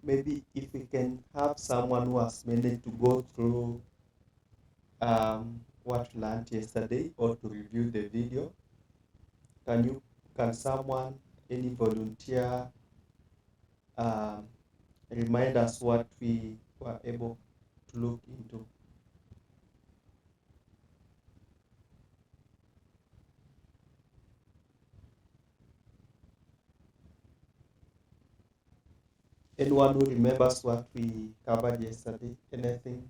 maybe if we can have someone who has managed to go through what we learned yesterday or to review the video, can someone, any volunteer, um, remind us what we were able to look into? Anyone who remembers what we covered yesterday? Anything?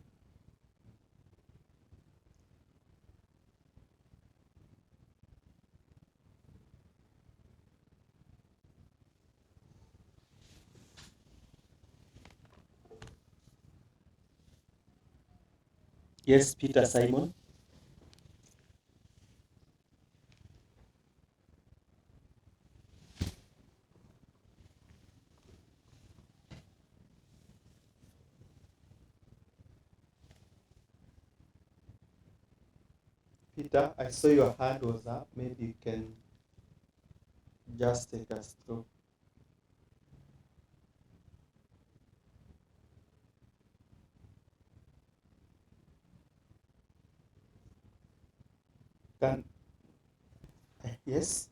Yes, Peter Simon. Peter, I saw your hand was up. Maybe you can just take us through. Can yes?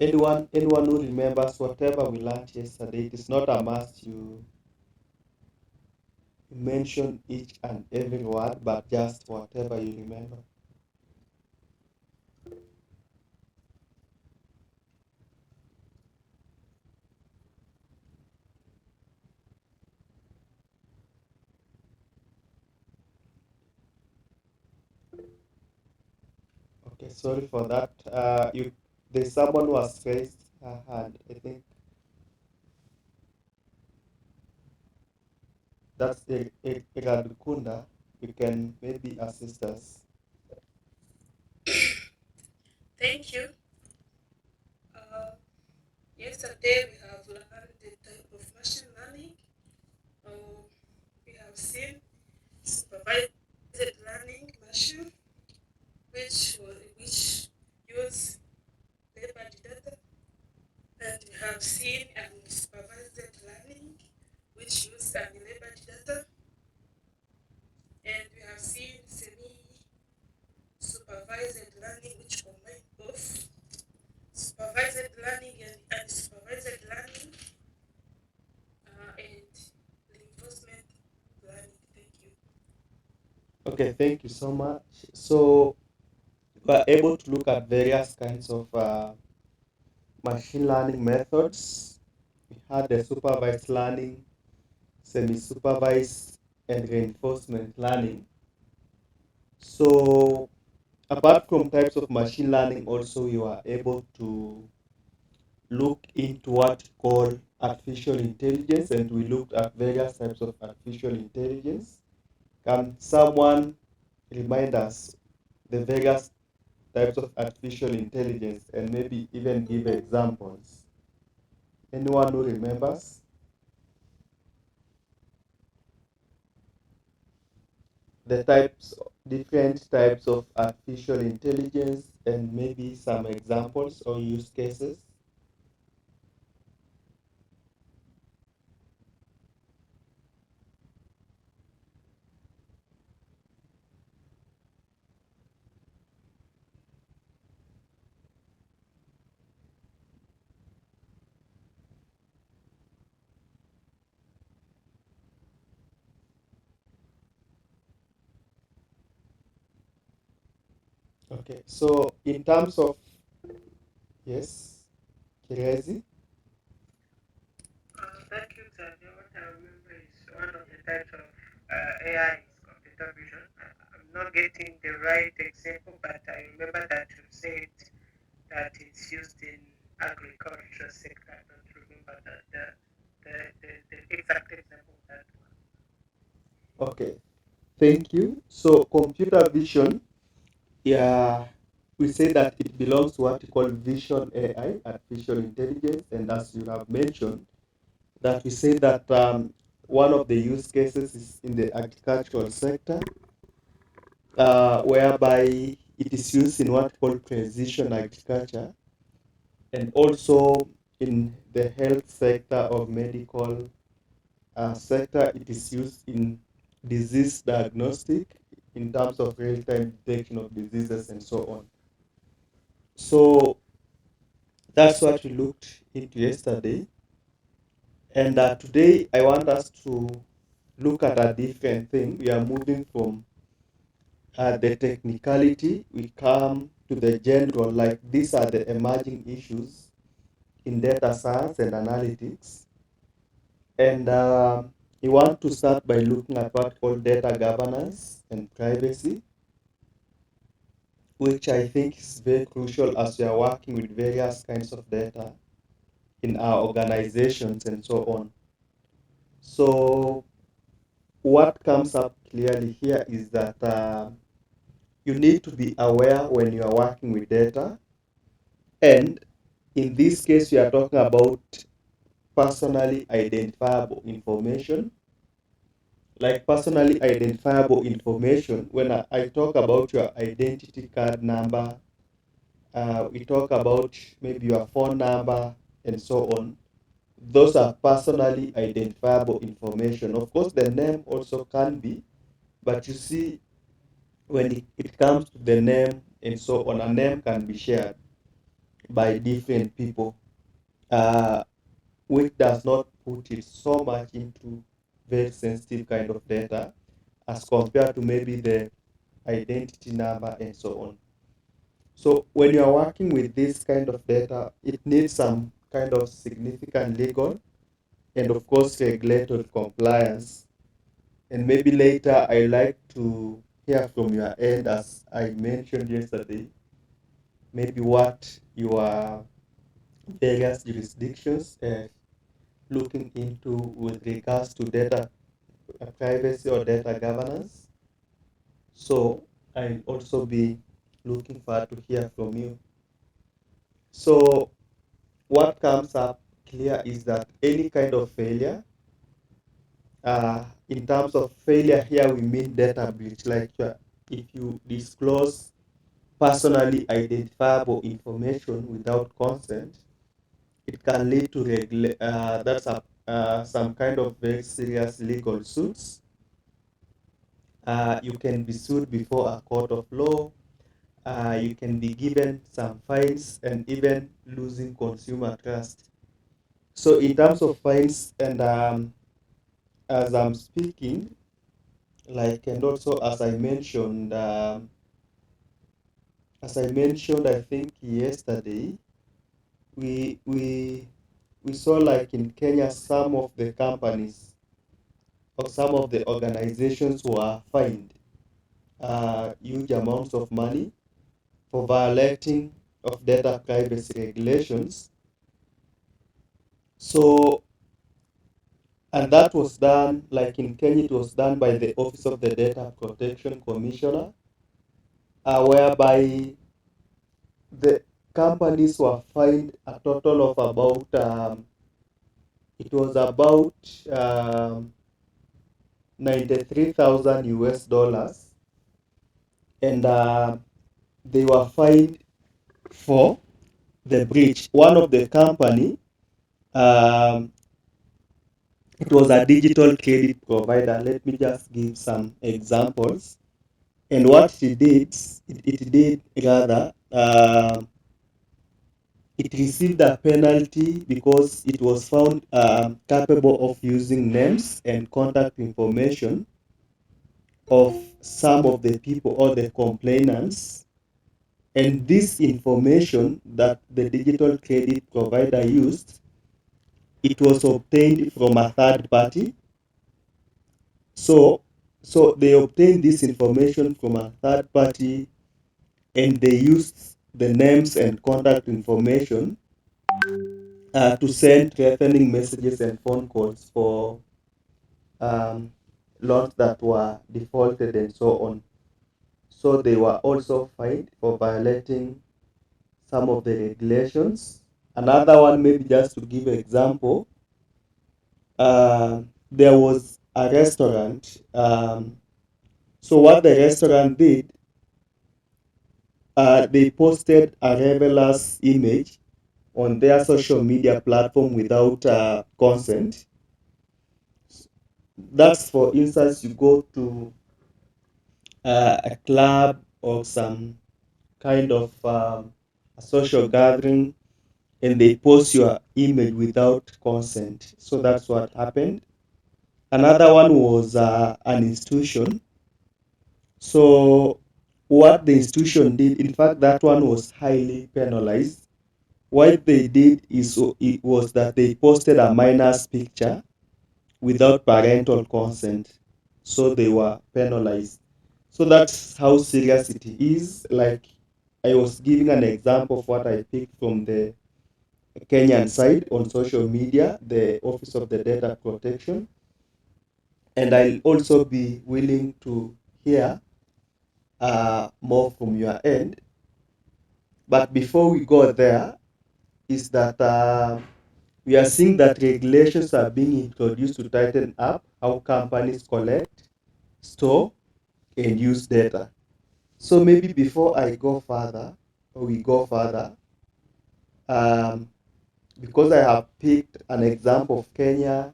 Anyone who remembers whatever we learned yesterday? It is not a must you mention each and every word, but just whatever you remember. Okay, sorry for that. There's someone who has raised her hand. I think that's Iradukunda. You can maybe assist us. Thank you. Yesterday we have learned the type of machine learning. We have seen supervised learning machine, which use leverage data, and we have seen supervised learning, which use leverage data, and we have seen semi-supervised learning, which combine both supervised learning and supervised learning, and reinforcement learning. Thank you. Okay, thank you so much. So we are able to look at various kinds of machine learning methods. We had the supervised learning, semi-supervised, and reinforcement learning. So apart from types of machine learning, also you are able to look into what we call artificial intelligence, and we looked at various types of artificial intelligence. Can someone remind us the various types of artificial intelligence and maybe even give examples? Anyone who remembers the different types of artificial intelligence and maybe some examples or use cases? Okay, so in terms of, yes, Kirezi? Thank you, Xavier. What I remember is one of the types of AI is computer vision. I'm not getting the right example, but I remember that you said that it's used in agriculture sector. I don't remember the exact example of that one. Okay, thank you. So computer vision, yeah, we say that it belongs to what we call vision AI, artificial intelligence, and as you have mentioned, that we say that one of the use cases is in the agricultural sector, whereby it is used in what we call precision agriculture, and also in the health sector or medical sector, it is used in disease diagnostic in terms of real-time detection of diseases and so on. So that's what we looked into yesterday. And today I want us to look at a different thing. We are moving from the technicality, we come to the general, like these are the emerging issues in data science and analytics. And you want to start by looking at what called data governance and privacy, which I think is very crucial as we are working with various kinds of data in our organizations and so on. So what comes up clearly here is that you need to be aware when you are working with data. And in this case, we are talking about personally identifiable information. Like personally identifiable information, when I talk about your identity card number, we talk about maybe your phone number and so on. Those are personally identifiable information. Of course, the name also can be, but you see, when it comes to the name and so on, a name can be shared by different people, uh, which does not put it so much into very sensitive kind of data as compared to maybe the identity number and so on. So when you are working with this kind of data, it needs some kind of significant legal and of course regulatory compliance. And maybe later I like to hear from your end, as I mentioned yesterday, maybe what your various jurisdictions looking into with regards to data privacy or data governance. So I'll also be looking forward to hear from you. So what comes up clear is that any kind of failure, in terms of failure here, we mean data breach, like if you disclose personally identifiable information without consent, it can lead to some kind of very serious legal suits. You can be sued before a court of law. You can be given some fines and even losing consumer trust. So in terms of fines, and as I'm speaking, like, and also as I mentioned, I think yesterday, we we we saw like in Kenya, some of the companies or some of the organizations were fined huge amounts of money for violating of data privacy regulations. So, and that was done, like in Kenya, it was done by the Office of the Data Protection Commissioner, whereby the companies were fined a total of about, it was about um, 93,000 US dollars, and they were fined for the breach. One of the company, um, it was a digital credit provider. Let me just give some examples. And what it did rather, it received a penalty because it was found capable of using names and contact information of some of the people or the complainants. And this information that the digital credit provider used, it was obtained from a third party. So, so they obtained this information from a third party, and they used the names and contact information to send threatening messages and phone calls for um, loans that were defaulted and so on. So they were also fined for violating some of the regulations. Another one, maybe just to give an example, there was a restaurant. So what the restaurant did, they posted a reveler's image on their social media platform without consent. That's, for instance, you go to a club or some kind of a social gathering and they post your image without consent. So that's what happened. Another one was an institution. So what the institution did, in fact, that one was highly penalized. What they did is it was that they posted a minor's picture without parental consent. So they were penalized. So that's how serious it is. Like I was giving an example of what I picked from the Kenyan side on social media, the Office of the Data Protection. And I'll also be willing to hear more from your end. But before we go there, is that we are seeing that regulations are being introduced to tighten up how companies collect, store, and use data. So maybe before I go further, or we go further, um, because I have picked an example of Kenya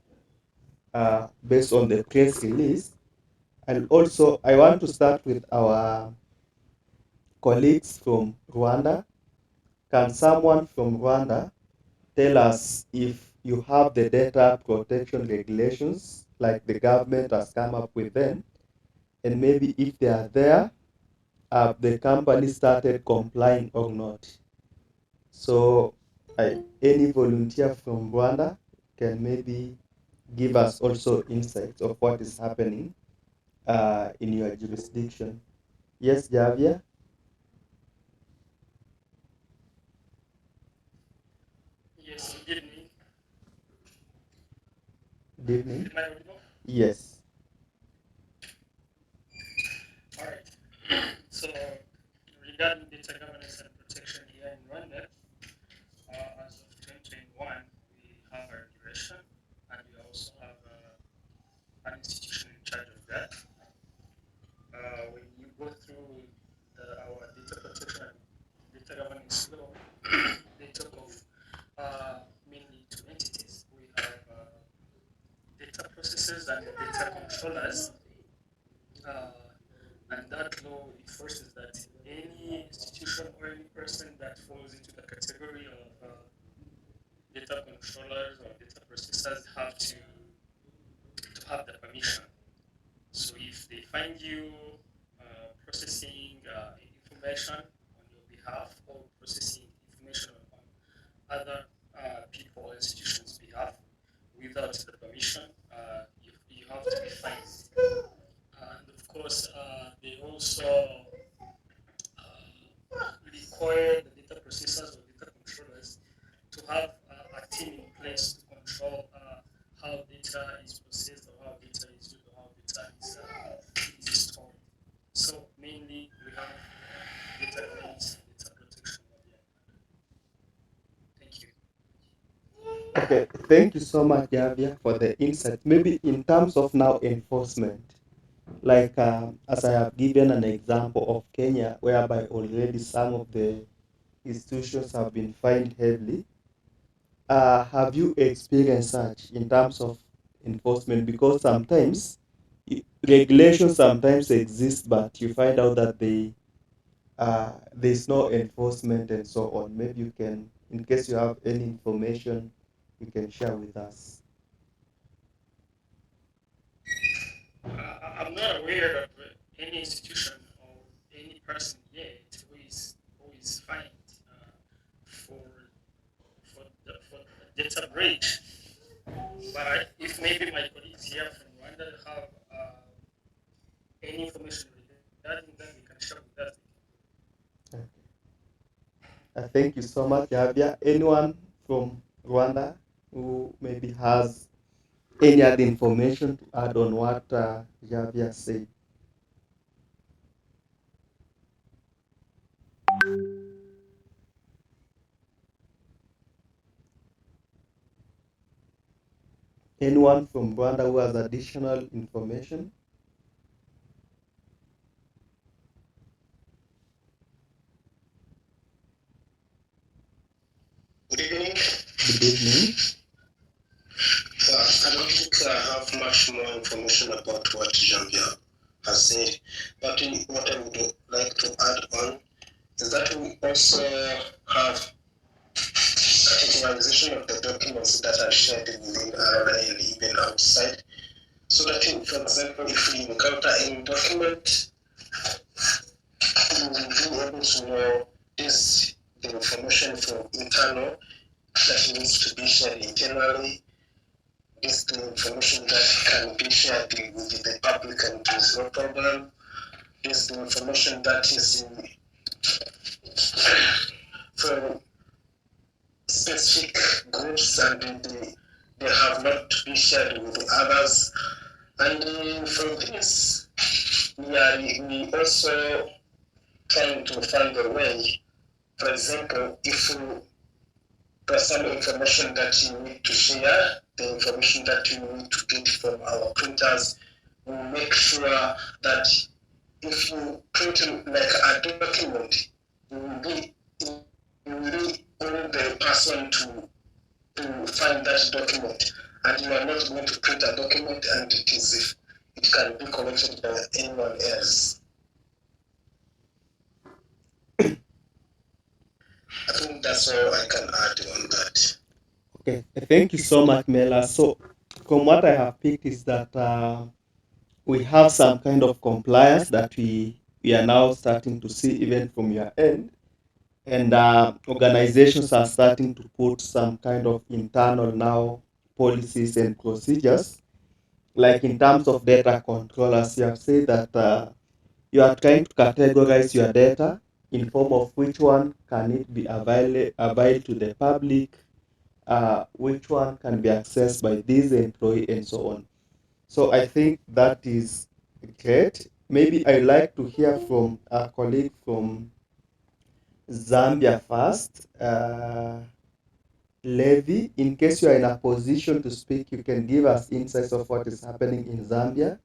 based on the press release, and also I want to start with our colleagues from Rwanda. Can someone from Rwanda tell us if you have the data protection regulations, like the government has come up with them, and maybe if they are there, have the company started complying or not? So, any volunteer from Rwanda can maybe give us also insights of what is happening in your jurisdiction. Yes, Javier? Yes, good evening. Good evening. Am I audible? Yes. All right. So, regarding data governance and protection here in Rwanda, as of 2021, we have a regulation and we also have an institution in charge of that. When you go through our data protection and data governance law, they talk of mainly two entities. We have data processors and data controllers. Uh, and that law enforces that any institution or any person that falls into the category of data controllers or data processors have to have the permission. So if they find you processing information on your behalf or processing information on other people or institutions' behalf without the permission, you have to be fined. And of course, they also require the data processors or data controllers to have a team in place to control how data is processed or how data is used or how data is stored. So mainly we have data governance and data protection. Thank you. Okay, thank you so much, Javier, for the insight. Maybe in terms of now enforcement, like as I have given an example of Kenya, whereby already some of the institutions have been fined heavily. Have you experienced such in terms of enforcement? Because sometimes regulations sometimes exist, but you find out that there's no enforcement and so on. Maybe you can, in case you have any information, you can share with us. I'm not aware of any institution or any person yet who is fined for for data breach. But if maybe my colleagues here from Rwanda have any information regarding that, they can share with us. Thank you so much, Javier. Anyone from Rwanda who maybe has any other information to add on what Javier said? Anyone from Rwanda who has additional information? Good evening. evening. I don't think I have much more information about what Jean-Pierre has said, but what I would like to add on is that we also have categorization of the documents that are shared within RNA and even outside. So that, for example, if we encounter any document, we will be able to know this the information from internal that needs to be shared internally. This is the information that can be shared with the public and there's no problem. This is the information that is for specific groups and they have not to be shared with the others. And from this, we also trying to find a way. For example, if there's some information that you need to share, the information that you need to get from our printers, we make sure that if you print like a document, you will be only the person to find that document, and you are not going to print a document and it can be collected by anyone else. I think that's all I can add on that. Okay, thank you so much, Mela. So, from what I have picked is that we have some kind of compliance that we are now starting to see even from your end, and organizations are starting to put some kind of internal now policies and procedures, like in terms of data control, as you have said that you are trying to categorize your data in form of which one can it be available to the public, which one can be accessed by this employee, and so on. So I think that is great. Maybe I'd like to hear from a colleague from Zambia first. Levi, in case you are in a position to speak, you can give us insights of what is happening in Zambia.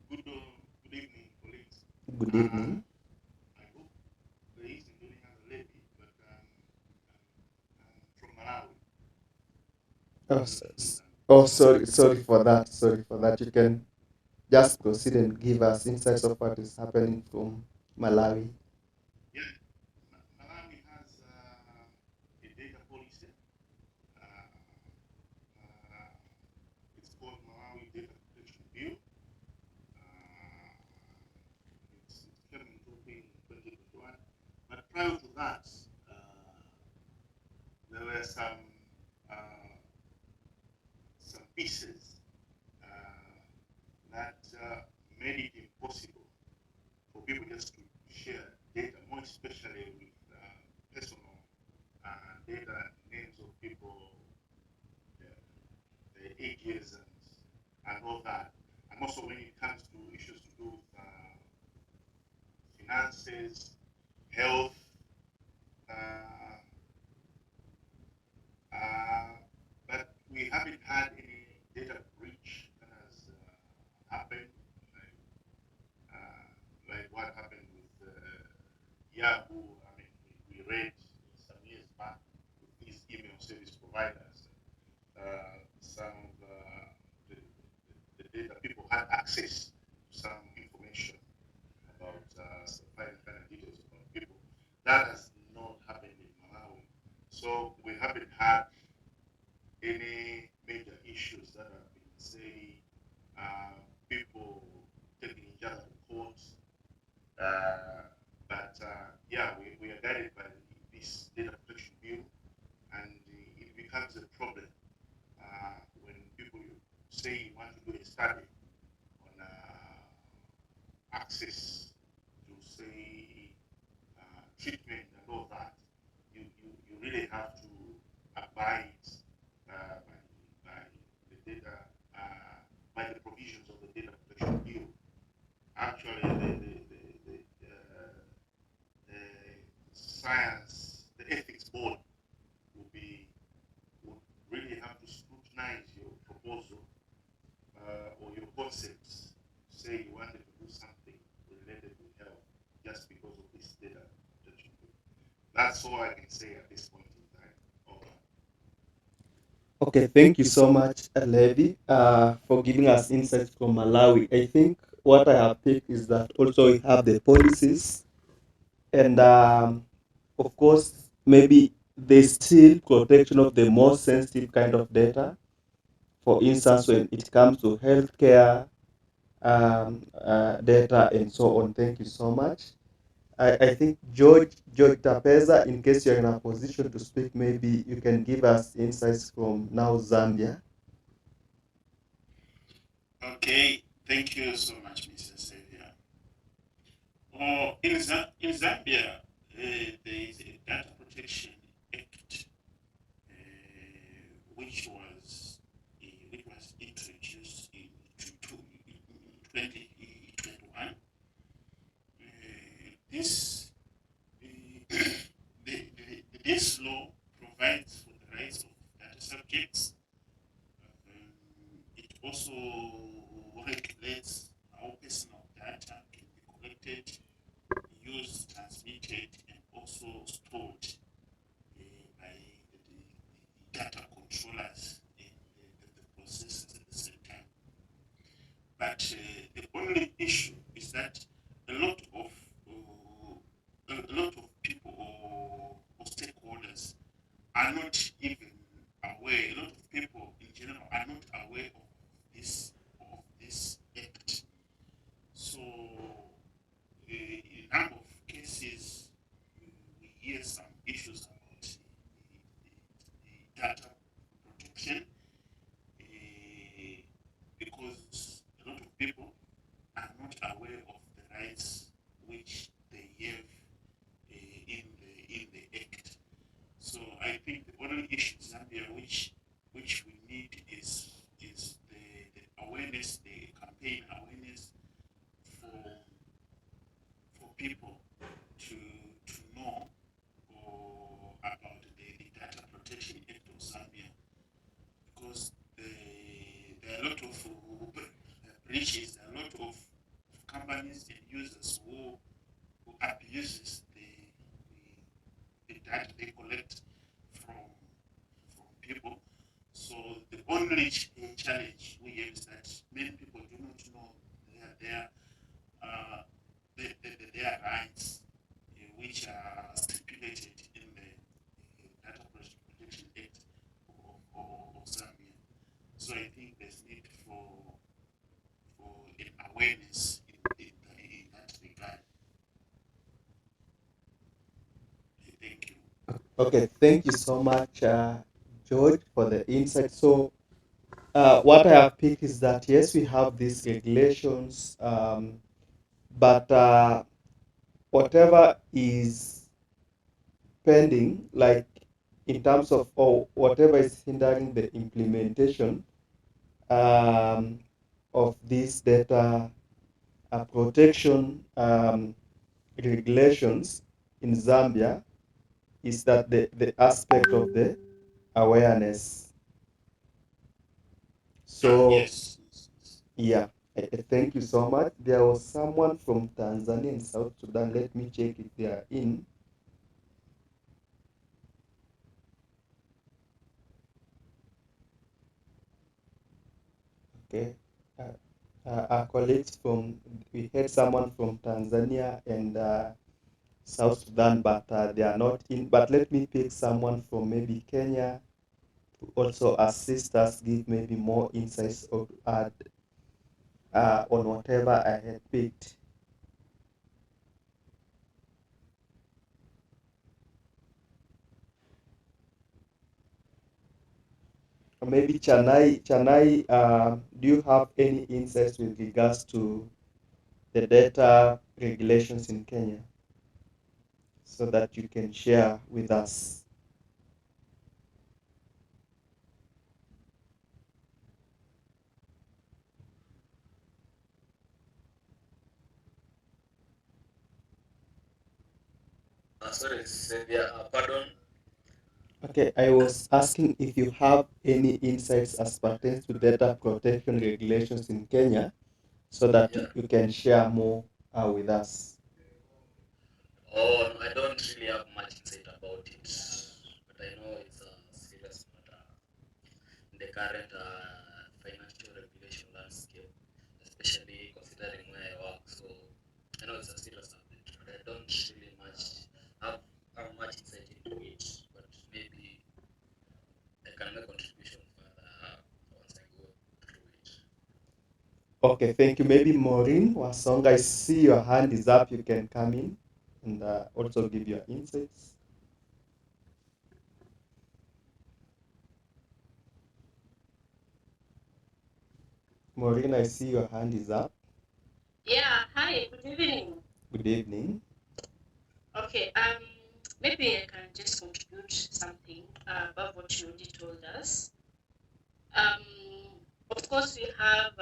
Good evening, colleagues. Good evening. I hope the East is doing as a lady, but I'm from Malawi. Sorry for that. Sorry for that. You can just proceed and give us insights of what is happening from Malawi. Yeah, Malawi has a data policy. It's called Malawi Data Protection Bill. It came into being in 2021. But prior to that, there were some pieces that made it impossible for people just to share data, more especially with personal data, names of people, their ages, and all that. And also when it comes to issues to do with finances, health, but we haven't had any data breach that has happened, like what happened with Yahoo. I mean, we read some years back with these email service providers, some of the data people had access to some information about some final details about people. That has not happened in Malawi. So we haven't had any major issues that have been, say, people taking each other to court. But yeah, we are guided by this data protection bill, and it becomes a problem when people say you want to do a study on access to, say, treatment and all that. You really have to abide by the data, by the provisions of the data protection bill. Actually, the science, the ethics board would really have to scrutinize your proposal concepts. Say you wanted to do something related to health just because of this data protection. That's all I can say at this point in time. Over. Okay, thank you so much, Levi, for giving us insights from Malawi. I think what I have picked is that also we have the policies, and of course, maybe there's still protection of the most sensitive kind of data. For instance, when it comes to healthcare data and so on. Thank you so much. I think George Tapeza, in case you're in a position to speak, maybe you can give us insights from now Zambia. Okay, thank you so much, Mr. Xavier. In Zambia, there is a Data Protection Act, which was introduced in 2021. This this law provides for the rights of data subjects. It also regulates how personal data can be collected, used, transmitted, and also stored by the data controllers and the processors at the same time. But the only issue is that a lot of people or stakeholders are not even aware. A lot of people in general are not aware of this act. So, in a number of cases, we hear some issues about the data protection because a lot of people are not aware of the rights which they have in the act. So I think the only issue in Zambia which we need is the awareness, the campaign awareness for people to know about the Data Protection Act of Zambia, because there are a lot of breaches, there are a lot of companies and users who abuses the data they collect from people. So the only challenge we have is that many people do not know their rights, which are stipulated in the Data Protection Act of Zambia. So I think there's need for an awareness in that regard. Thank you. Okay, thank you so much, George, for the insight. So, what I have picked is that yes, we have these regulations, but whatever is pending, like in terms of or whatever is hindering the implementation of this data protection regulations in Zambia is that the aspect of the awareness. So Yes. yeah, thank you so much. There was someone from Tanzania and South Sudan. Let me check if they are in. Okay. Our colleagues from, we had someone from Tanzania and South Sudan, but they are not in. But let me pick someone from maybe Kenya to also assist us, give maybe more insights or to add on whatever I had picked. Or maybe Chanai, do you have any insights with regards to the data regulations in Kenya so that you can share with us? Sorry, Xavier, pardon. Okay, I was asking if you have any insights as pertains to data protection regulations in Kenya so that Yeah. you can share more with us. Oh, no, I don't really have much insight about it, but I know it's a serious matter in the current financial regulation landscape, especially considering where I work. So I know it's a serious subject, but I don't really have much insight into it. But maybe I can make contribution further once I go through it. Okay, thank you. Maybe Maureen Wasonga, I see your hand is up. You can come in and also give your insights. Maureen, I see your hand is up. Yeah, hi, good evening. Good evening. Okay, maybe I can just contribute something about what you already told us. Um, of course, we have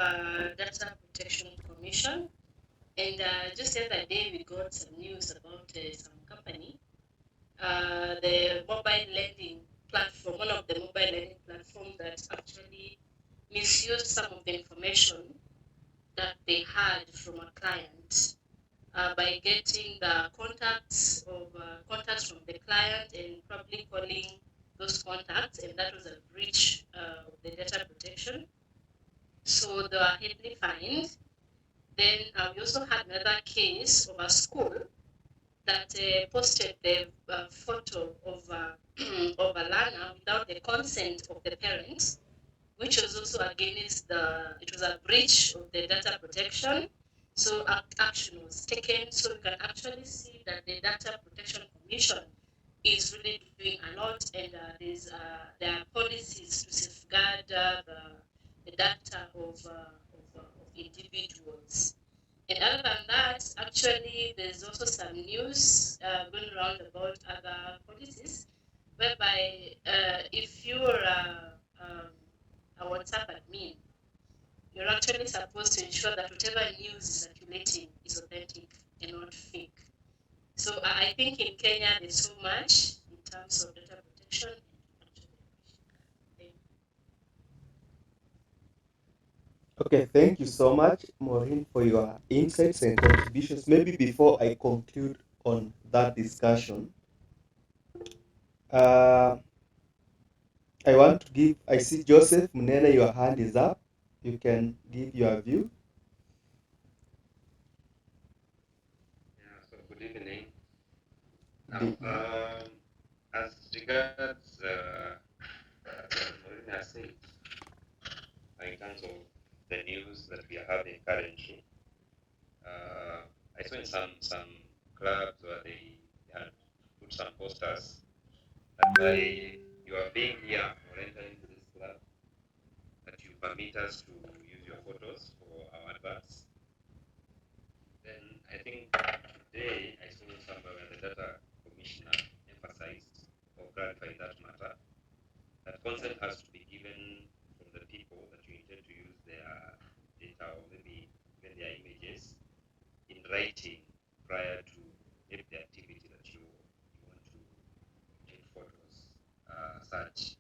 Data Protection Commission, and just the other day we got some news about some company, the mobile lending platform, one of the mobile lending platforms that actually misused some of the information that they had from a client. By getting the contacts from the client and probably calling those contacts, and that was a breach of the data protection. So they were heavily fined. Then we also had another case of a school that posted the photo of of a learner without the consent of the parents, which was also against it was a breach of the data protection. So action was taken. So you can actually see that the Data Protection Commission is really doing a lot, and there are policies to safeguard the data of individuals. And other than that, actually, there's also some news going around about other policies, whereby if you're a WhatsApp admin, you're actually supposed to ensure that whatever news is circulating is authentic and not fake. So I think in Kenya there's so much in terms of data protection. Okay, thank you so much, Maureen, for your insights and contributions. Maybe before I conclude on that discussion, uh, I want to give, I see Joseph Munene, your hand is up. You can give your view. Yeah, so good evening. Good evening. As regards Marina said, in terms of the news that we are having currently, I saw in some clubs where they had put some posters that by you are being here or entering into this club, that you permit us to use your photos for our adverts. Then I think today I saw somewhere where the data commissioner emphasized or clarified that matter, that consent has to be given from the people that you intend to use their data or maybe even their images in writing prior to maybe the activity that you want to take photos, such.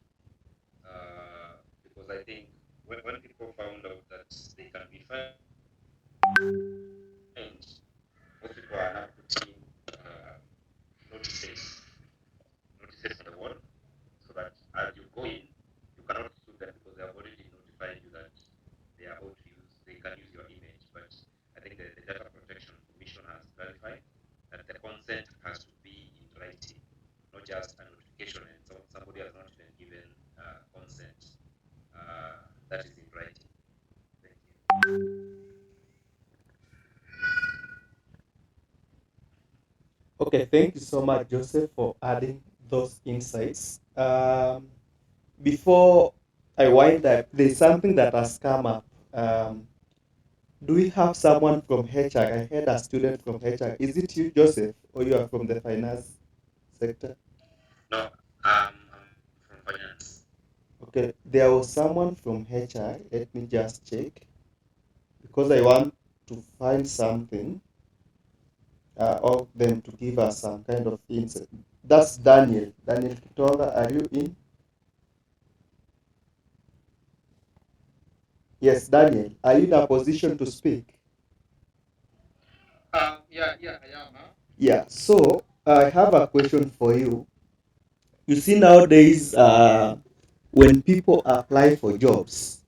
Because I think when people found out that they can be fined, most people are now putting notices on the wall, so that as you go in, you cannot sue them because they have already notified you that they are about to they can use your image. But I think the Data Protection Commission has clarified that the consent has to be in writing, not just a notification and so somebody has not even given consent. That is in writing. Thank you. Okay, thank you so much, Joseph, for adding those insights. Before I wind up, there's something that has come up. Do we have someone from HR? I heard a student from HR. Is it you, Joseph, or you are from the finance sector? No, I'm from finance. Okay, there was someone from HR. Let me just check because I want to find something of them to give us some kind of insight. That's Daniel. Daniel Kitonga, are you in? Yes, Daniel, are you in a position to speak? Yeah, I am. Huh? Yeah, so I have a question for you. You see, nowadays, when people apply for jobs,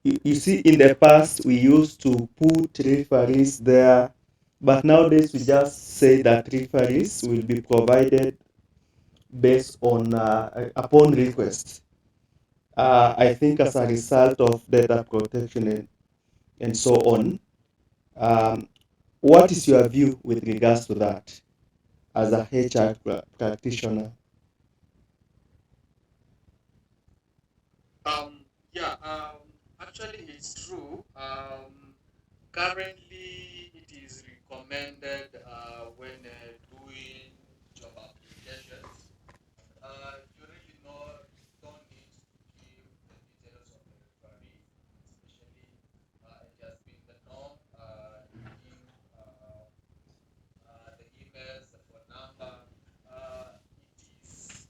you see, in the past, we used to put referees there, but nowadays, we just say that referees will be provided based on upon request. I think as a result of data protection and so on. Um, what is your view with regards to that as a HR practitioner? Yeah. Actually, it's true. Currently, it is recommended when doing job applications. You really don't need to give the details of the referee, especially it has been the norm. You give the emails, the phone number. It is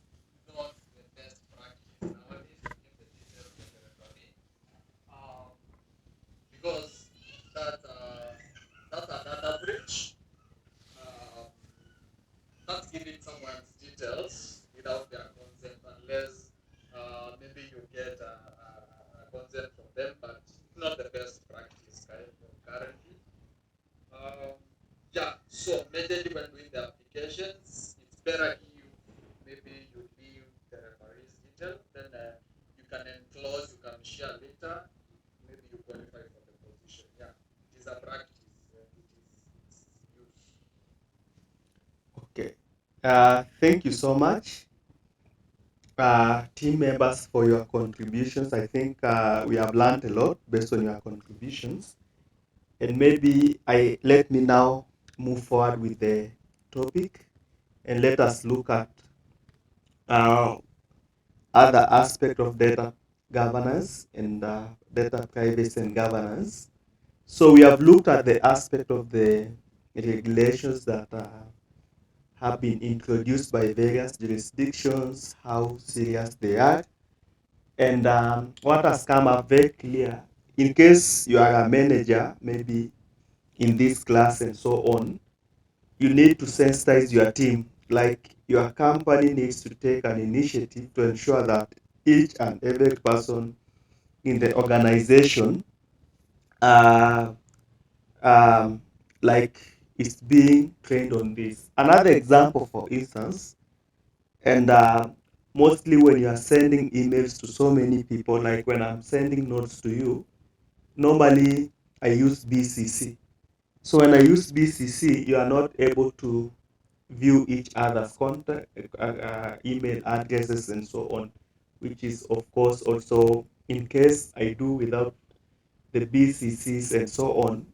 not the best practice nowadays to give the details of the referee, um, because that's a data breach. Um, not giving someone's details without their consent, unless maybe you get a consent from them, but not the best practice currently. Um, yeah, so majorly when doing the applications, it's better if maybe you leave the referee's detail, then you can enclose, you can share later, maybe you qualify for the position. Yeah, it is a practice, it's used. Okay. Thank you so much, team members, for your contributions. I think we have learned a lot based on your contributions. And maybe I let me now move forward with the topic and let us look at uh, other aspect of data governance and data privacy and governance. So we have looked at the aspect of the regulations that have been introduced by various jurisdictions, how serious they are, and what has come up very clear. In case you are a manager, maybe in this class and so on, you need to sensitize your team. Like your company needs to take an initiative to ensure that each and every person in the organization uh, um, like is being trained on this. Another example, for instance, and mostly when you are sending emails to so many people, like when I'm sending notes to you, normally I use BCC. So when I use BCC, you are not able to view each other's contact, email addresses, and so on, which is of course also, in case I do without the BCCs and so on,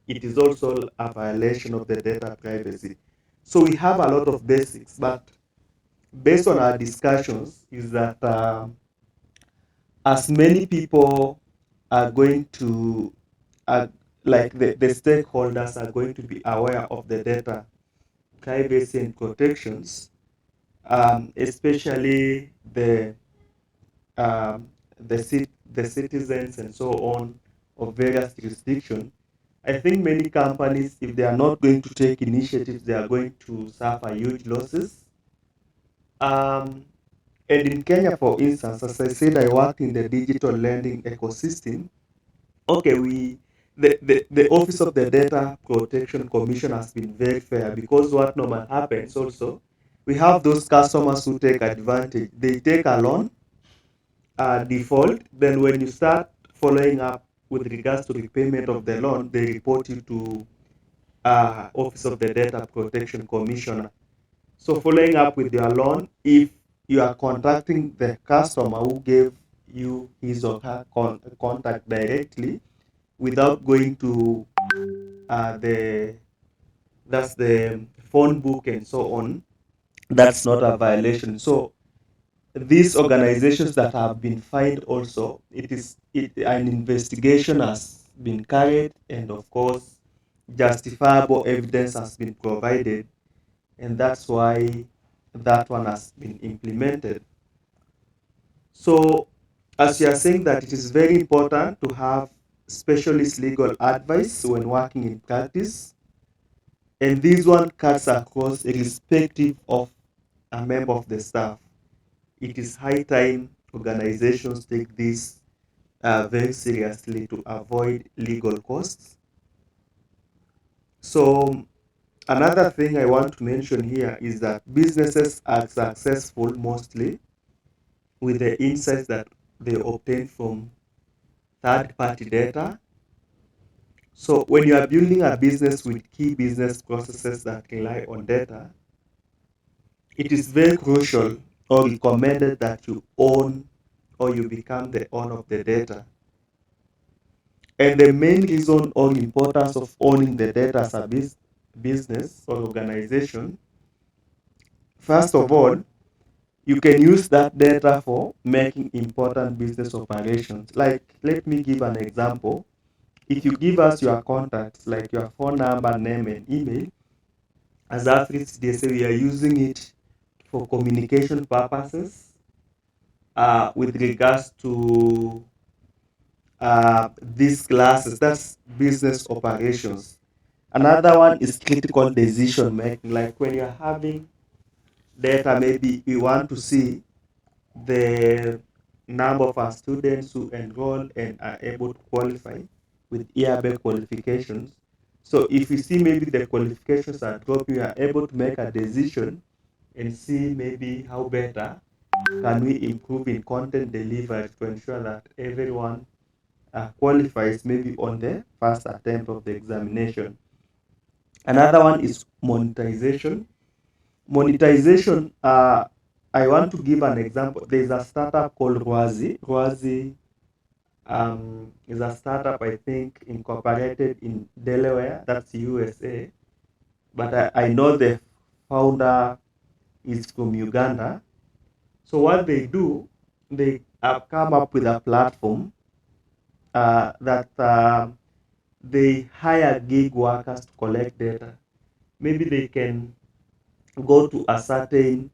it is also a violation of the data privacy. So we have a lot of basics, but based on our discussions, is that as many people are going to, uh, like the stakeholders are going to be aware of the data privacy and protections, especially um, the citizens and so on of various jurisdictions. I think many companies, if they are not going to take initiatives, they are going to suffer huge losses. Um, and in Kenya, for instance, as I said, I work in the digital lending ecosystem. Okay, the Office of the Data Protection Commission has been very fair, because what normal happens also, we have those customers who take advantage. They take a loan, default, then when you start following up with regards to repayment of the loan, they report you to Office of the Data Protection Commissioner. So following up with your loan, if you are contacting the customer who gave you his or her contact directly without going to the that's the phone book and so on, that's not a violation. So these organizations that have been fined also, an investigation has been carried, and of course justifiable evidence has been provided, and that's why that one has been implemented. So, as you are saying that it is very important to have specialist legal advice when working in practice, and this one cuts across irrespective of a member of the staff. It is high time organizations take this very seriously to avoid legal costs. So, another thing I want to mention here is that businesses are successful mostly with the insights that they obtain from third party data. So, when you are building a business with key business processes that rely on data, it is very crucial or recommended that you own or you become the owner of the data. And the main reason or importance of owning the data as a business or organization, first of all, you can use that data for making important business operations. Like, let me give an example. If you give us your contacts, like your phone number, name, and email, as Afrits, they say we are using it for communication purposes with regards to these classes, that's business operations. Another one is critical decision making, like when you're having data, maybe we want to see the number of our students who enroll and are able to qualify with EABE qualifications. So if you see maybe the qualifications are dropping, you are able to make a decision and see maybe how better can we improve in content delivery to ensure that everyone qualifies maybe on the first attempt of the examination. Another one is monetization. Monetization, I want to give an example. There's a startup called Rwazi. Rwazi is a startup, I think, incorporated in Delaware, that's USA. But I know the founder is from Uganda. So what they do, they have come up with a platform that they hire gig workers to collect data. Maybe they can go to a certain,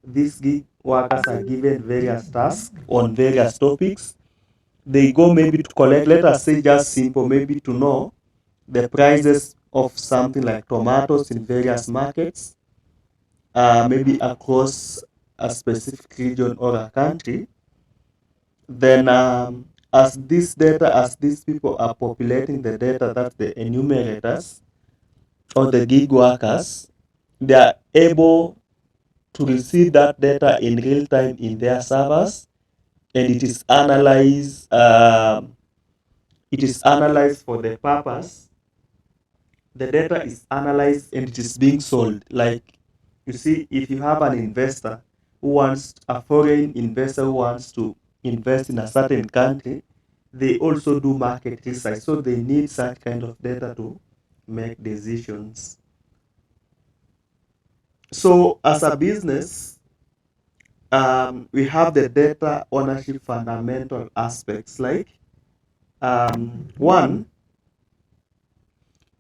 these gig workers are given various tasks on various topics. They go maybe to collect, let us say just simple, maybe to know the prices of something like tomatoes in various markets, maybe across a specific region or a country. Then as this data, as these people are populating the data, that's the enumerators or the gig workers, they are able to receive that data in real time in their servers, and it is analyzed. It is analyzed for the purpose. The data is analyzed and it is being sold. Like, you see, if you have an investor who wants, a foreign investor who wants to invest in a certain country, they also do market research. So they need such kind of data to make decisions. So as a business, we have the data ownership fundamental aspects. Like, one,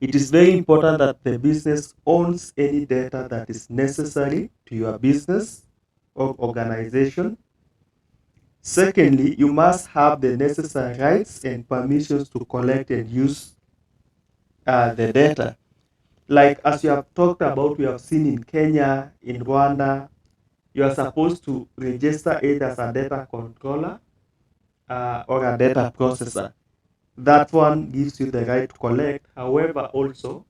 it is very important that the business owns any data that is necessary to your business or organization. Secondly, you must have the necessary rights and permissions to collect and use the data. Like, as you have talked about, we have seen in Kenya, in Rwanda, you are supposed to register either as a data controller or a data processor. That one gives you the right to collect. However, also,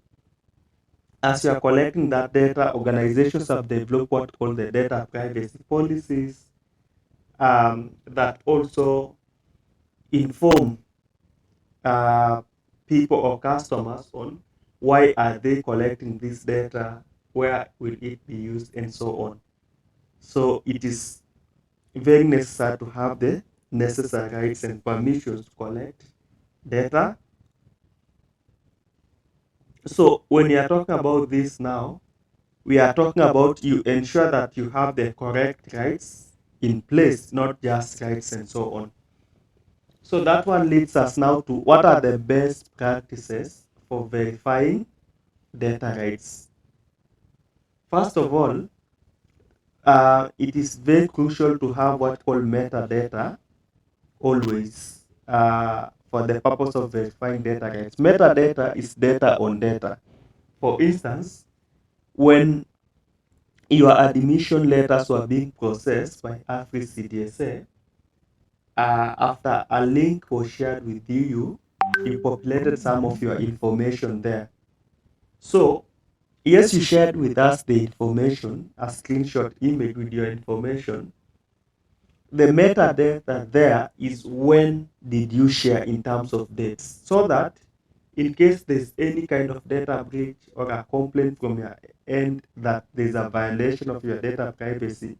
as you are collecting that data, organizations have developed what called the data privacy policies that also inform people or customers on why are they collecting this data, where will it be used, and so on. So it is very necessary to have the necessary rights and permissions to collect data. So when we are talking about this now, we are talking about you ensure that you have the correct rights in place, not just rights and so on. So that one leads us now to what are the best practices for verifying data rights. First of all, it is very crucial to have what called metadata always for the purpose of verifying data rights. Metadata is data on data. For instance, when your admission letters were being processed by AFRIS CDSA, after a link was shared with you, you populated some of your information there. So, yes, you shared with us the information, a screenshot image with your information. The metadata there is when did you share in terms of dates, so that in case there's any kind of data breach or a complaint from your end that there's a violation of your data privacy,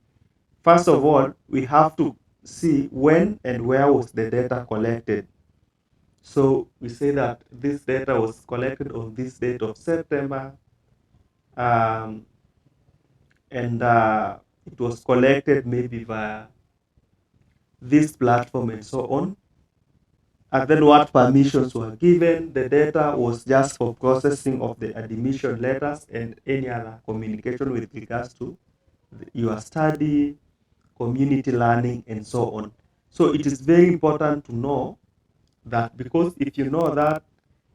first of all, we have to see when and where was the data collected. So we say that this data was collected on this date of September, um, and it was collected maybe via this platform and so on. And then what permissions were given. The data was just for processing of the admission letters and any other communication with regards to your study, community learning, and so on. So it is very important to know that, because if you know that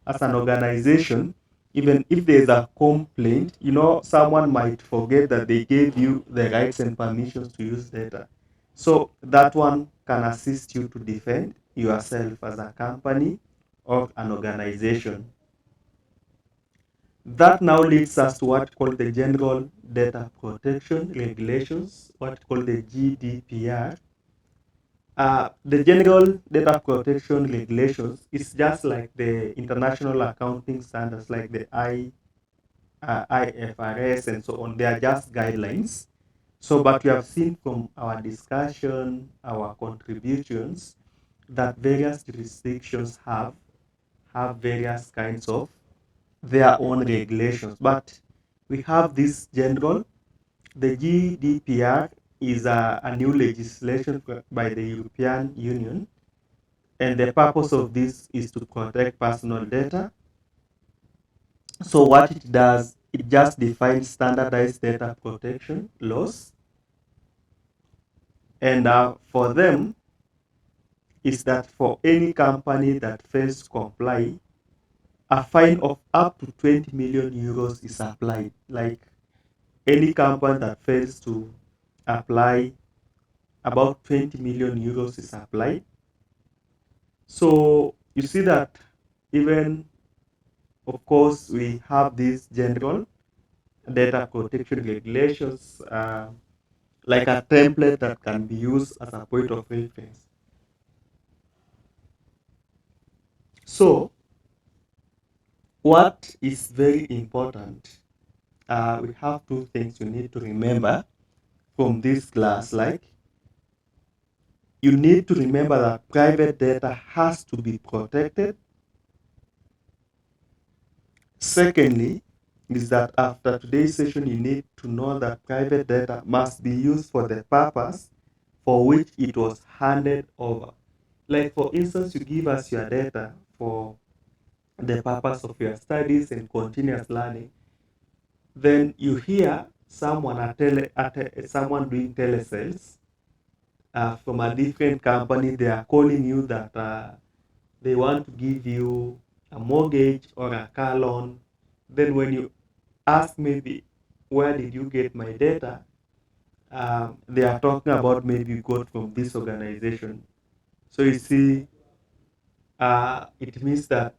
as an organization, even if there is a complaint, someone might forget that they gave you the rights and permissions to use data. So that one can assist you to defend yourself as a company or an organization. That now leads us to what called the General Data Protection Regulations, what called the GDPR. The General Data Protection Regulations is just like the international accounting standards, like the IFRS and so on. They are just guidelines. So, but we have seen from our discussion, our contributions, that various jurisdictions have various kinds of their own regulations. But we have this general. The GDPR is a new legislation by the European Union, and the purpose of this is to protect personal data. So what it does, it just defines standardized data protection laws, and for them is that for any company that fails to comply, a fine of up to 20 million euros is applied. Like any company that fails to apply, about 20 million euros is applied. So you see that even, of course, we have these general data protection regulations, like a template that can be used as a point of reference. So what is very important, we have two things you need to remember from this class. Like, you need to remember that private data has to be protected. Secondly, is that after today's session, you need to know that private data must be used for the purpose for which it was handed over. Like, for instance, you give us your data for the purpose of your studies and continuous learning. Then you hear someone someone doing telesales from a different company. They are calling you that they want to give you a mortgage or a car loan. Then when you ask maybe, where did you get my data? They are talking about maybe you got from this organization. So you see, it means that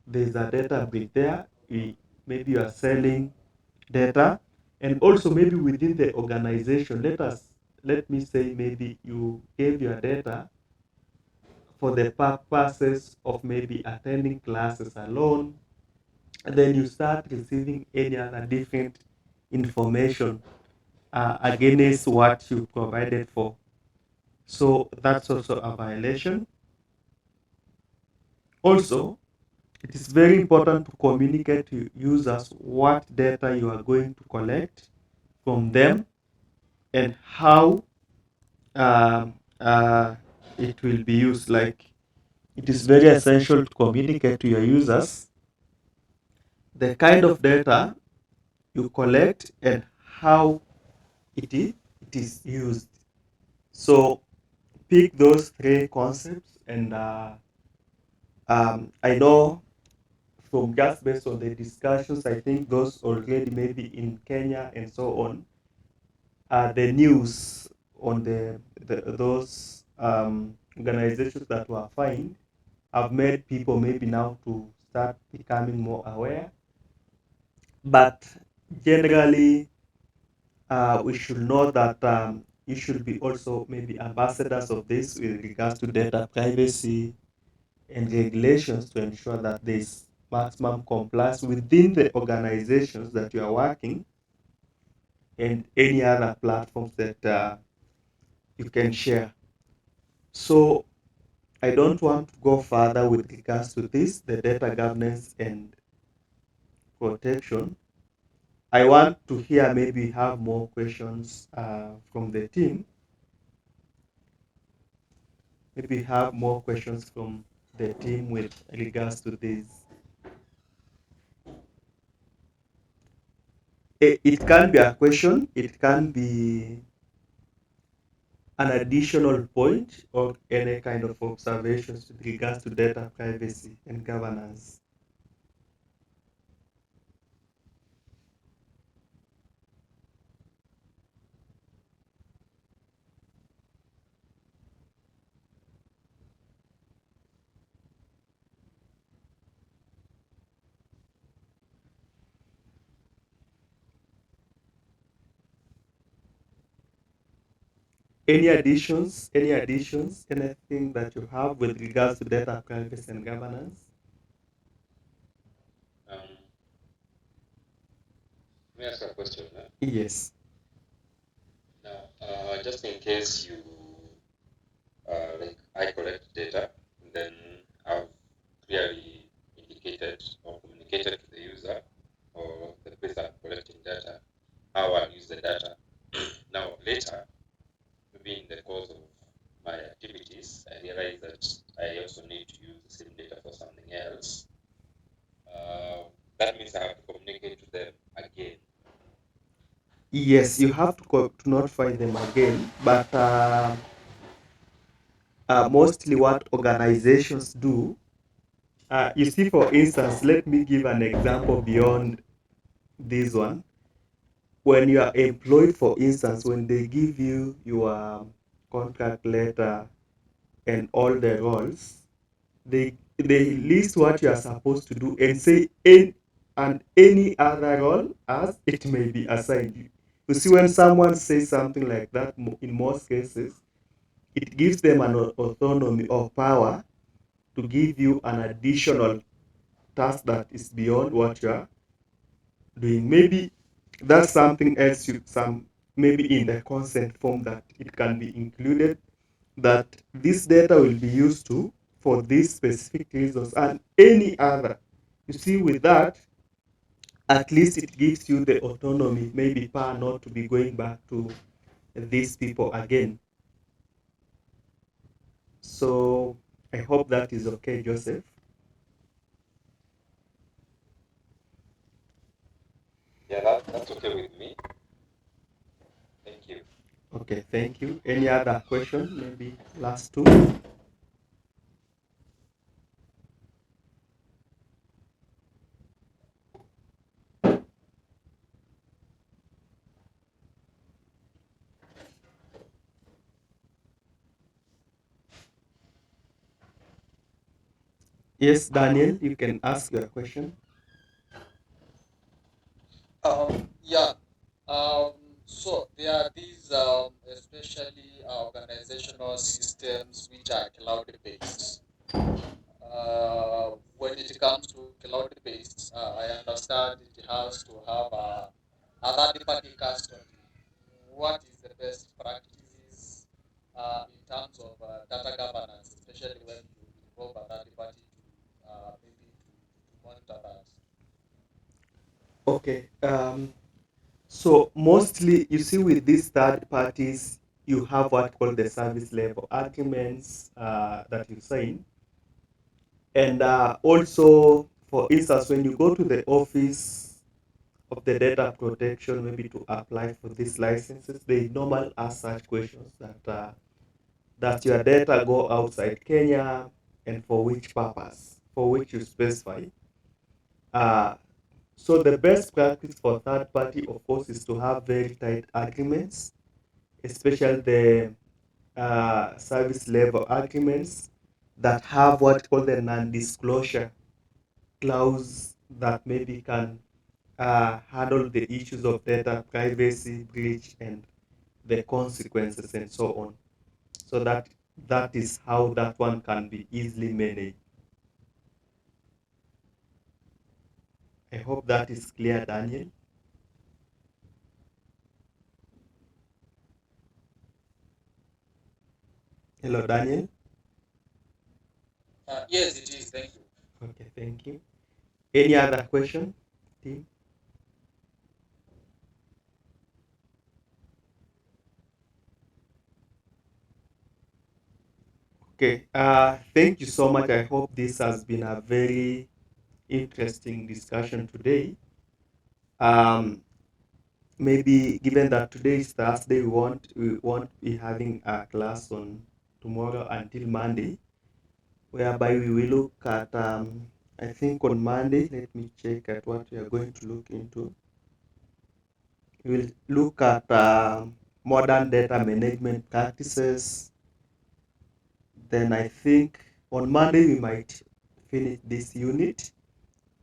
there's a data breach there. Maybe you are selling data, and also maybe within the organization, let me say maybe you gave your data for the purposes of maybe attending classes alone, and then you start receiving any other different information against what you provided for. So that's also a violation. Also, it is very important to communicate to users what data you are going to collect from them and how it will be used. Like, it is very essential to communicate to your users the kind of data you collect and how it it is used. So pick those three concepts, and I know from just based on the discussions, I think those already maybe in Kenya and so on, the news on those organizations that were fined have made people maybe now to start becoming more aware. But generally, we should know that you should be also maybe ambassadors of this with regards to data privacy and regulations to ensure that there's maximum compliance within the organizations that you are working and any other platforms that you can share. So I don't want to go further with regards to this, the data governance and protection. I want to hear maybe have more questions from the team. Maybe have more questions from the team with regards to this. It can be a question, it can be an additional point, or any kind of observations with regards to data privacy and governance. Any additions, anything that you have with regards to data privacy and governance? Let me ask a question. Yes. Now, just in case you like I collect data, and then I've clearly indicated or communicated to the user or the person collecting data how I'll use the data. Now, later, maybe in the course of my activities, I realize that I also need to use the same data for something else. That means I have to communicate to them again. Yes, you have to notify them again, but mostly what organizations do, you see, for instance, let me give an example beyond this one. When you are employed, for instance, when they give you your contract letter and all the roles, they list what you are supposed to do and say any other role as it may be assigned you. You see, when someone says something like that, in most cases, it gives them an autonomy or power to give you an additional task that is beyond what you are doing. Maybe that's something else maybe in the consent form that it can be included, that this data will be used to for these specific reasons and any other. You see, with that, at least it gives you the autonomy, maybe power not to be going back to these people again. So I hope that is okay, Joseph. Yeah, that's okay with me. Thank you. Okay, thank you. Any other question? Maybe last two. Yes, Daniel, you can ask your question. Yeah. Um, so there are these especially organizational systems which are cloud-based. When it comes to cloud-based, I understand it has to have a third-party custody. What is the best practices in terms of data governance, especially when you involve a third party to maybe to monitor that? Okay. So mostly, you see, with these third parties, you have what called the service level agreements that you sign, and also, for instance, when you go to the office of the data protection, maybe to apply for these licenses, they normally ask such questions that does your data go outside Kenya and for which purpose, for which you specify. Uh, so the best practice for third party, of course, is to have very tight agreements, especially the service level agreements that have what called the non-disclosure clause that maybe can handle the issues of data privacy breach and the consequences and so on. So that is how that one can be easily managed. I hope that is clear, Daniel. Hello, Daniel. Yes, it is. Thank you. Okay, thank you. Any other question, team? Okay, thank you so much. I hope this has been a very interesting discussion today. Maybe given that today is Thursday, we won't be having a class on tomorrow until Monday, whereby we will look at I think on Monday. Let me check at what we are going to look into. We will look at modern data management practices. Then I think on Monday we might finish this unit.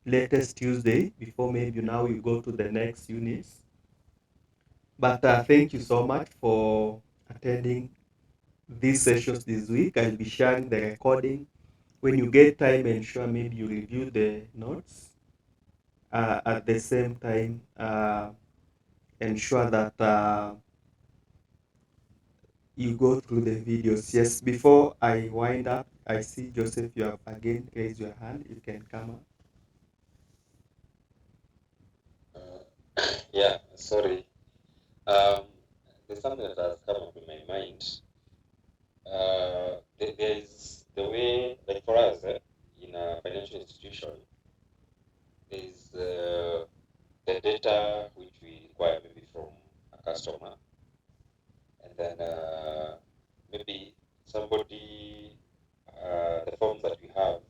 Latest Tuesday, before maybe now we go to the next units. But thank you so much for attending these sessions this week. I'll be sharing the recording. When you get time, ensure maybe you review the notes. At the same time, ensure that you go through the videos. Yes, before I wind up, I see Joseph, you have again raised your hand. You can come up. Yeah, sorry. There's something that has come up in my mind. There is the way, like for us, in a financial institution, there is the data which we require maybe from a customer, and then maybe somebody, the forms that we have,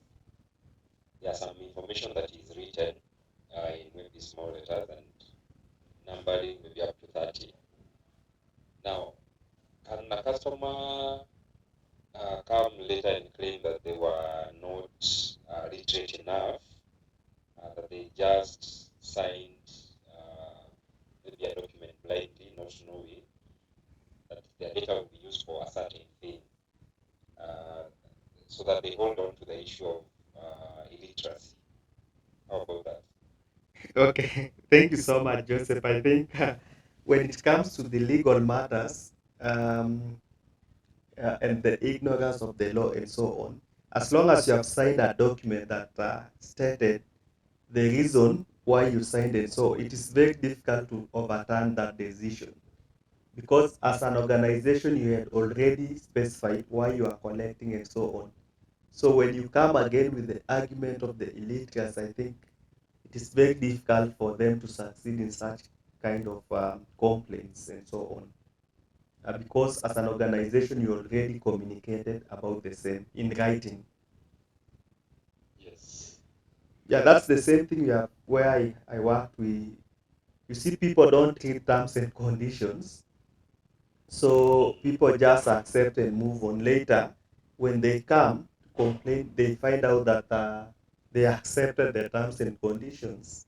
there's some information that is written in maybe small letters and numbering maybe up to 30. Now, can a customer come later and claim that they were not literate enough, that they just signed maybe a document blindly, not knowing that their data will be used for a certain thing, so that they hold on to the issue of illiteracy? How about that? Okay, thank you so much, Joseph. I think when it comes to the legal matters and the ignorance of the law and so on, as long as you have signed a document that stated the reason why you signed it, so it is very difficult to overturn that decision. Because as an organization, you had already specified why you are collecting and so on. So when you come again with the argument of the illiteracy, I think it is very difficult for them to succeed in such kind of complaints and so on. Because as an organization, you already communicated about the same in writing. Yes. Yeah, that's the same thing where I work. You see, people don't read terms and conditions, so people just accept and move on. Later, when they come to complain, they find out that they accepted the terms and conditions.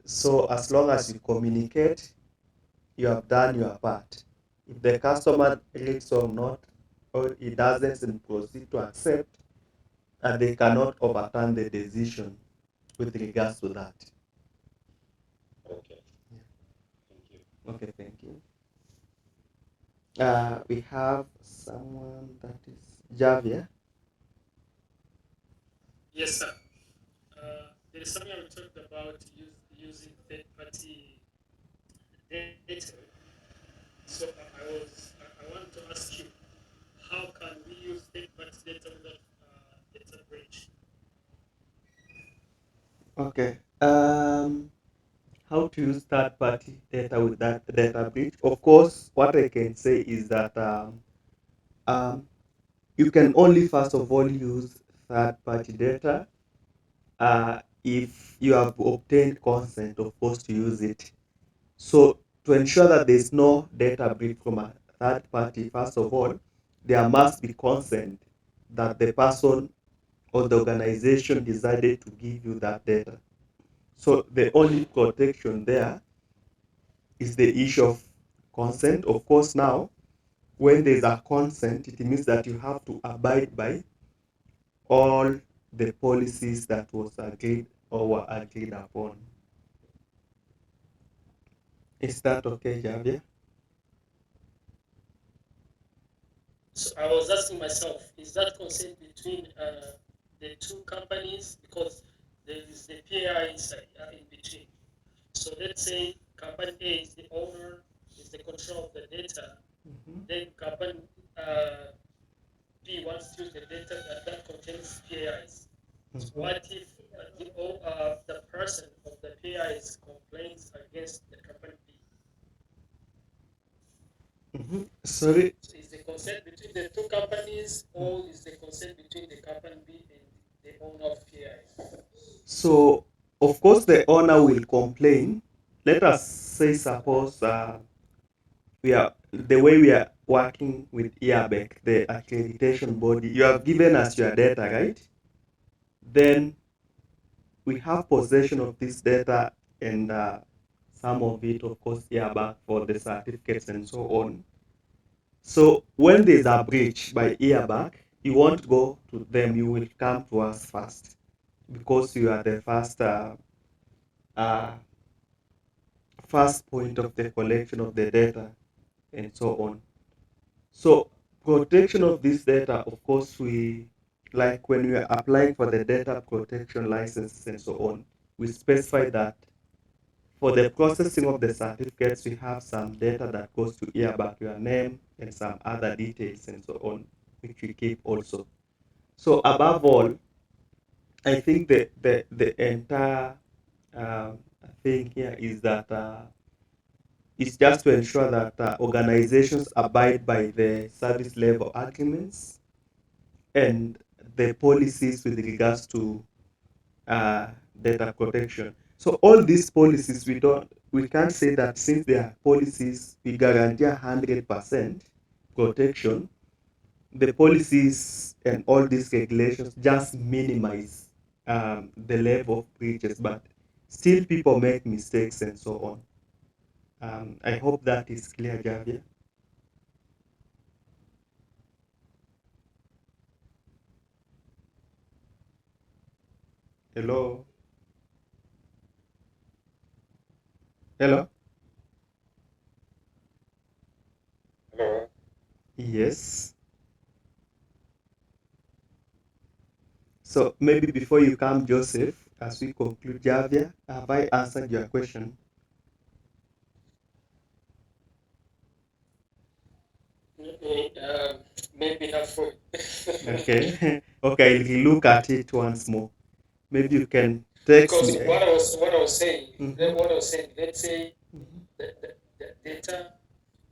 So as long as you communicate, you have done your part. If the customer reads or not, or he doesn't and proceed to accept, they cannot overturn the decision with regards to that. Okay. Thank you. Okay, thank you. We have someone that is Javier. Yes, sir. There is something we talked about using third-party data. So I want to ask you, how can we use third-party data without data breach? Okay. to use third-party data with that data breach, of course, what I can say is that um, you can only first of all use third-party data if you have obtained consent, of course, to use it. So to ensure that there is no data breach from a third party, first of all, there must be consent that the person or the organization decided to give you that data. So the only protection there is the issue of consent. Of course, now, when there's a consent, it means that you have to abide by all the policies that was agreed or were agreed upon. Is that okay, Javier? So I was asking myself, is that consent between the two companies? Because there is the PI in between. So let's say company A is the owner, is the control of the data. Then company B wants to use the data that contains PIs. So what if the person of the PIs complains against the company B? Sorry. So is the consent between the two companies, or is the consent between the company B and the owner of PIs? So, of course, the owner will complain. Let us say, suppose we are the way we are working with IABEC, the accreditation body. You have given us your data, right? Then we have possession of this data, and some of it, of course, IABEC for the certificates and so on. So when there's a breach by IABEC, you won't go to them. You will come to us first because you are the first point of the collection of the data and so on. So protection of this data, of course, we like when we are applying for the data protection licenses and so on, we specify that for the processing of the certificates, we have some data that goes to IABEC, your name and some other details and so on, which we keep also. So above all, I think the entire thing here is that it's just to ensure that organizations abide by the service level agreements and the policies with regards to data protection. So all these policies, we can't say that since they are policies, we guarantee 100% protection. The policies and all these regulations just minimize the level of breaches, but still people make mistakes and so on. I hope that is clear, Javier. Hello? Hello? Hello. Yes. So maybe before you come, Joseph, as we conclude, Javier, have I answered your question? Maybe halfway. Okay. Okay, I'll look at it once more. Maybe you can text Because me. what I was saying, Mhm. let's say the data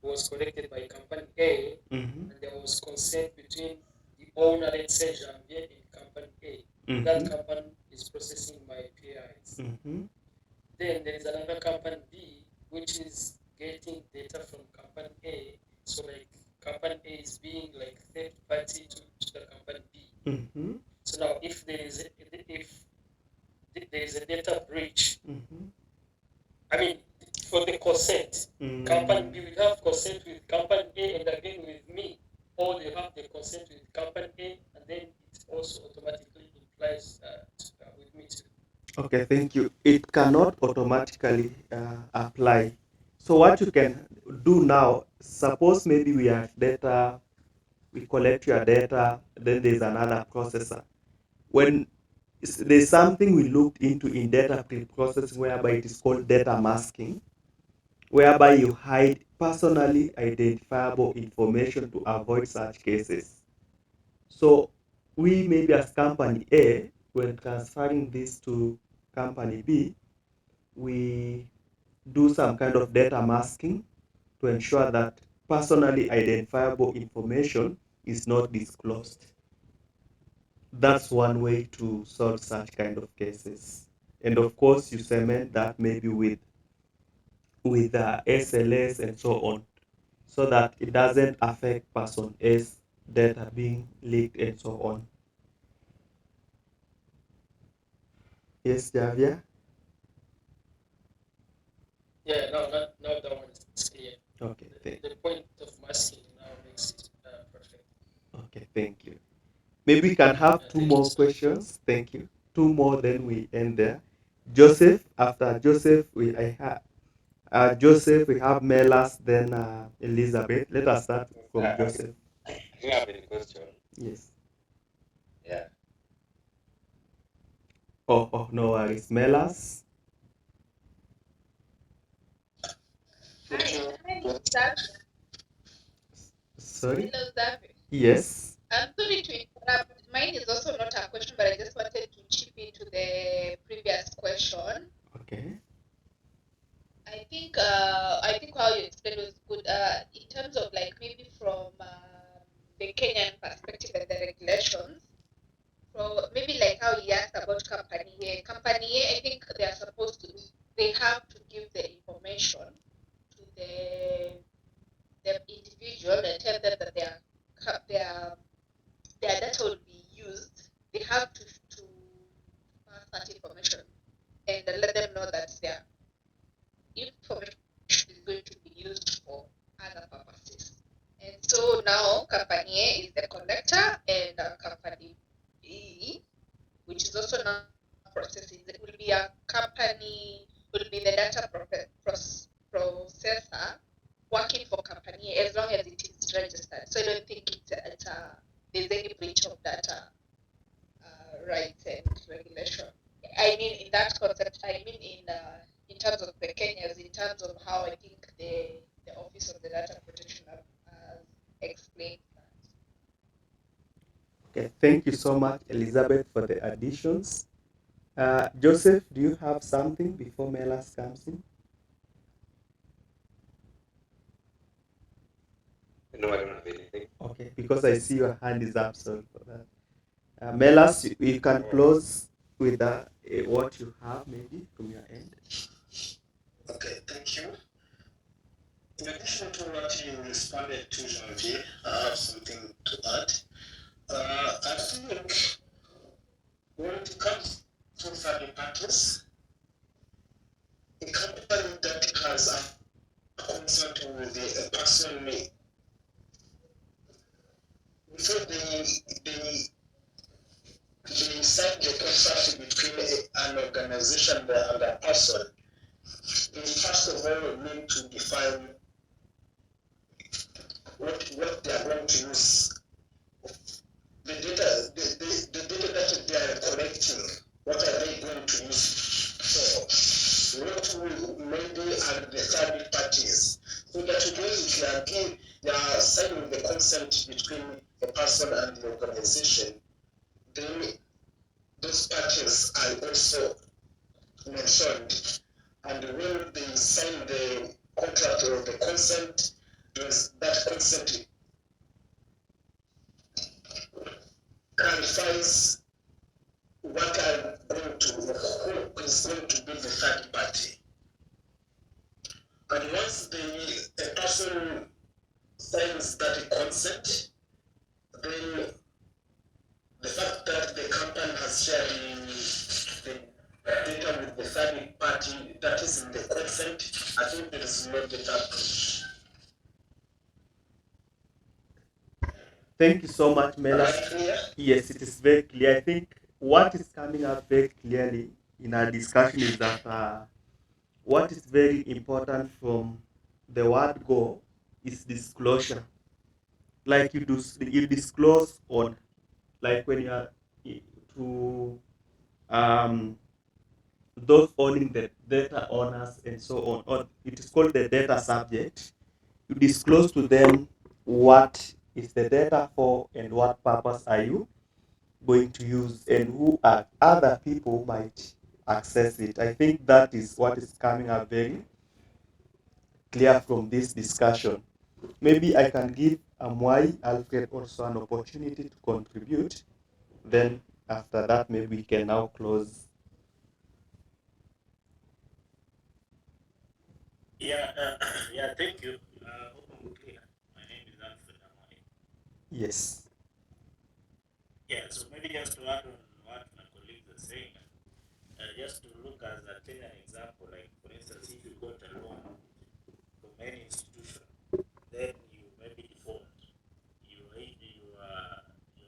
was collected by company A, Mhm. and there was consent between the owner, let's say Janvier, and company A. That Mhm. company is processing my PIs. Mhm. Then there is another company B, which is getting data from company A. So like company A is being like third party to the company B. Mhm. So now if there is a data breach, I mean for the consent, company B will have consent with company A and again with me, or they have the consent with company A and then it also automatically implies with me too. Okay, thank you. It cannot automatically apply. So what you can do now, suppose maybe we have data, we collect your data, then there's another processor. When there's something we looked into in data pre-processing whereby it is called data masking, whereby you hide personally identifiable information to avoid such cases. So we maybe as company A, when transferring this to company B, we do some kind of data masking to ensure that personally identifiable information is not disclosed. That's one way to solve such kind of cases. And of course, you cement that maybe with SLS and so on, so that it doesn't affect person A's data being leaked and so on. Yes, Javia? Yeah, no, now that one is clear. Okay, The point of masking now makes it perfect. Okay, thank you. Maybe we can have two more questions. Thank you. Two more, then we end there. Joseph, after Joseph, we have Melas, then Elizabeth. Let us start from Joseph. I think I have any question. Yes. Yeah. Oh, no worries. Melas. Sorry? Hello, David. Yes. I'm sorry to interrupt. Mine is also not a question, but I just wanted to chip into the previous question. Okay. I think how you explained was good. In terms of like maybe from the Kenyan perspective and the regulations. So maybe like how he asked about company A. Company A, I think they have to give the information to the individual and tell them that their data will be used. They have to pass that information and let them know that their information is going to be used for other purposes. And so now company A is the collector and company B, which is also now processing, it will be a company, will be the data processor working for company as long as it is registered. So I don't think there's any breach of data rights and regulation. I mean, in that concept, I mean in terms of the Kenyans, in terms of how I think the Office of the Data Protection has explained that. Okay, thank you so much, Elizabeth, for the additions. Joseph, do you have something before Melas comes in? No, I don't have anything. Okay, because I see your hand is up, sorry for that. Melas, you can close with what you have maybe from your end. Okay, thank you. In addition to what you responded to, Janvier, I have something to add. I think when it comes to third parties, a company that has a consent with a person, before they sign the contract between an organization and a person, they first of all need to define what they are going to use. The data that they are collecting, what are they going to use for? What will maybe are the third parties? So that today, if you are signing the consent between a person and the organization, then those parties are also mentioned. And when they sign the contract or the consent, that consent clarifies what are going to, who is going to be the third party. And once a person signs that consent, then the fact that the company has shared the data with the third party that is in the consent, I think there is no data breach. Thank you so much, Melas. Yes, it is very clear. I think what is coming up very clearly in our discussion is that what is very important from the word go is disclosure. Like you disclose on, like when you are to those owning the data owners and so on, or it is called the data subject. You disclose to them what is the data for and what purpose are you going to use and who other people might access it. I think that is what is coming up very clear from this discussion. Maybe I can give Amwai, Alfred also an opportunity to contribute. Then after that, maybe we can now close. Yeah, thank you. Hope I'm clear. My name is Alfred Amai. Yes. Yeah, so maybe just to add on what my colleagues are saying, just to look as a Kenyan example, like for instance, if you got a loan from any institution, then you maybe default, your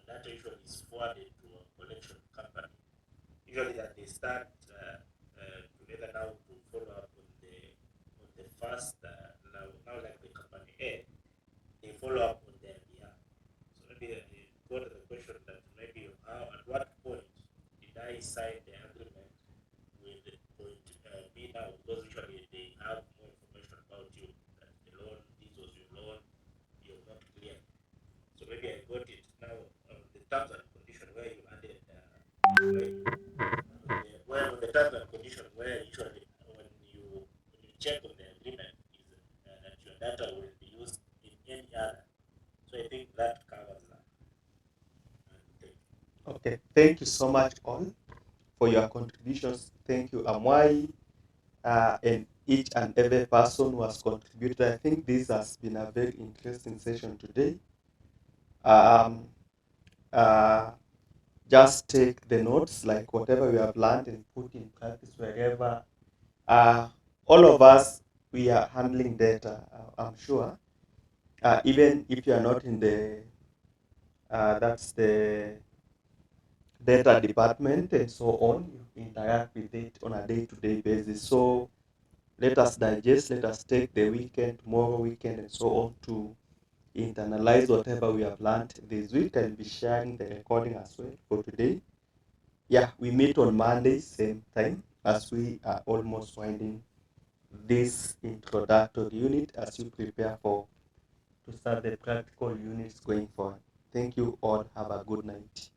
data usually is forwarded to a collection company. Usually that they start together now to follow up on the first now like the company A, they follow up on their behalf. So maybe go to the question that maybe how at what point did I sign the agreement with the point B now, because usually they have more information about you, that the loan, this was your loan, you're not clear. So maybe I got it now the terms and condition where you added where on the terms and condition where usually when you check on the agreement is that your data will be used in any other. So I think that covers that. Okay, thank you so much all for your contributions. Thank you, Amwai, and each and every person who has contributed. I think this has been a very interesting session today. Uh, just take the notes, like whatever we have learned, and put in practice wherever. All of us, we are handling data, I'm sure. Even if you are not in the, that's the data department and so on, you interact with it on a day-to-day basis. So let us digest, let us take the weekend, tomorrow weekend, and so on to internalize whatever we have learned this week. I'll be sharing the recording as well for today. Yeah, we meet on Monday, same time, as we are almost winding this introductory unit as you prepare for to start the practical units going forward. Thank you all. Have a good night.